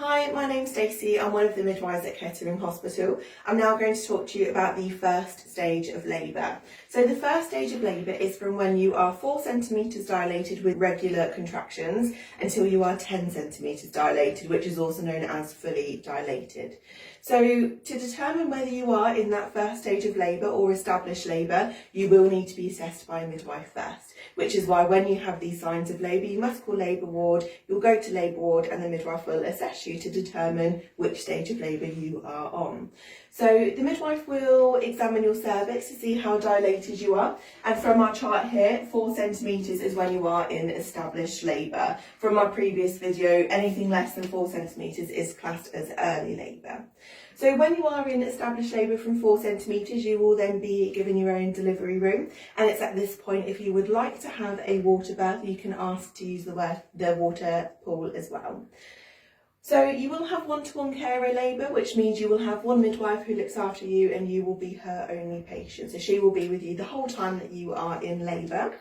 Hi, my name's Stacey. I'm one of the midwives at Kettering Hospital. I'm now going to talk to you about the first stage of labour. So the first stage of labour is from when you are 4 centimetres dilated with regular contractions until you are 10 centimetres dilated, which is also known as fully dilated. So to determine whether you are in that first stage of labour or established labour, you will need to be assessed by a midwife first, which is why when you have these signs of labour, you must call labour ward, you'll go to labour ward and the midwife will assess you to determine which stage of labour you are on. So the midwife will examine your cervix to see how dilated you are, and from our chart here, 4 centimetres is when you are in established labour. From my previous video, anything less than 4 centimetres is classed as early labour. So when you are in established labour from 4 centimetres, you will then be given your own delivery room, and it's at this point, if you would like to have a water bath, you can ask to use the water pool as well. So you will have one-to-one carer labour, which means you will have one midwife who looks after you and you will be her only patient. So she will be with you the whole time that you are in labour.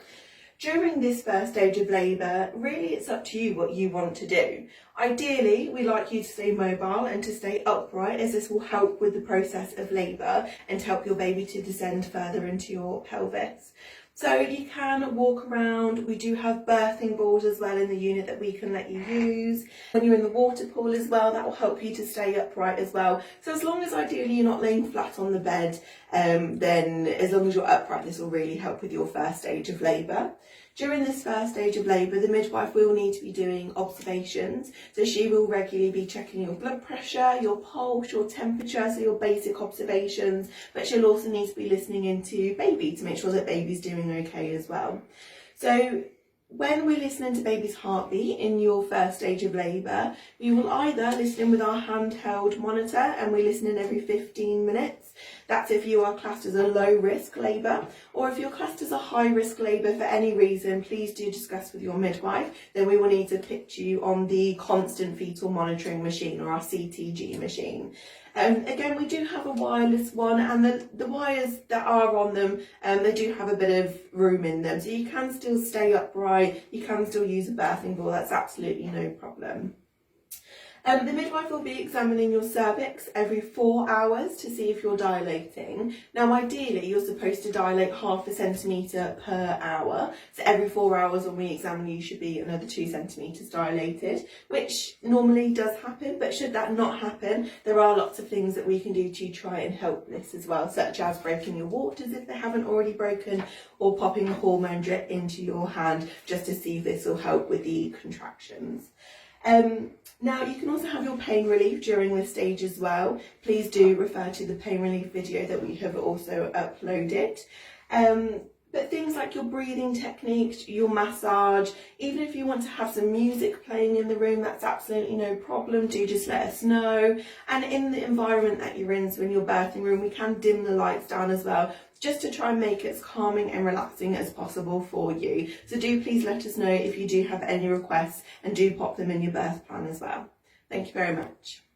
During this first stage of labour, really it's up to you what you want to do. Ideally, we like you to stay mobile and to stay upright, as this will help with the process of labour and help your baby to descend further into your pelvis. So you can walk around. We do have birthing balls as well in the unit that we can let you use. When you're in the water pool as well, that will help you to stay upright as well. So as long as ideally you're not laying flat on the bed, then as long as you're upright, this will really help with your first stage of labour. During this first stage of labour, the midwife will need to be doing observations. So she will regularly be checking your blood pressure, your pulse, your temperature, so your basic observations, but she'll also need to be listening into baby to make sure that baby's doing okay as well. So when we're listening to baby's heartbeat in your first stage of labour, we will either listen with our handheld monitor, and we listen in every 15 minutes. That's if you are classed as a low risk labour, or if you're classed as a high risk labour for any reason, please do discuss with your midwife. Then we will need to pitch you on the constant fetal monitoring machine, or our CTG machine. Again, we do have a wireless one, and the wires that are on them, they do have a bit of room in them, so you can still stay upright, you can still use a birthing ball, that's absolutely no problem. The midwife will be examining your cervix every 4 hours to see if you're dilating. Now ideally you're supposed to dilate 0.5 centimetre per hour, so every 4 hours when we examine you should be another 2 centimetres dilated, which normally does happen, but should that not happen, there are lots of things that we can do to try and help this as well, such as breaking your waters if they haven't already broken, or popping a hormone drip into your hand just to see if this will help with the contractions. Now you can also have your pain relief during this stage as well. Please do refer to the pain relief video that we have also uploaded. But things like your breathing techniques, your massage, even if you want to have some music playing in the room, that's absolutely no problem. Do just let us know. And in the environment that you're in, so in your birthing room, we can dim the lights down as well, just to try and make it as calming and relaxing as possible for you. So do please let us know if you do have any requests, and do pop them in your birth plan as well. Thank you very much.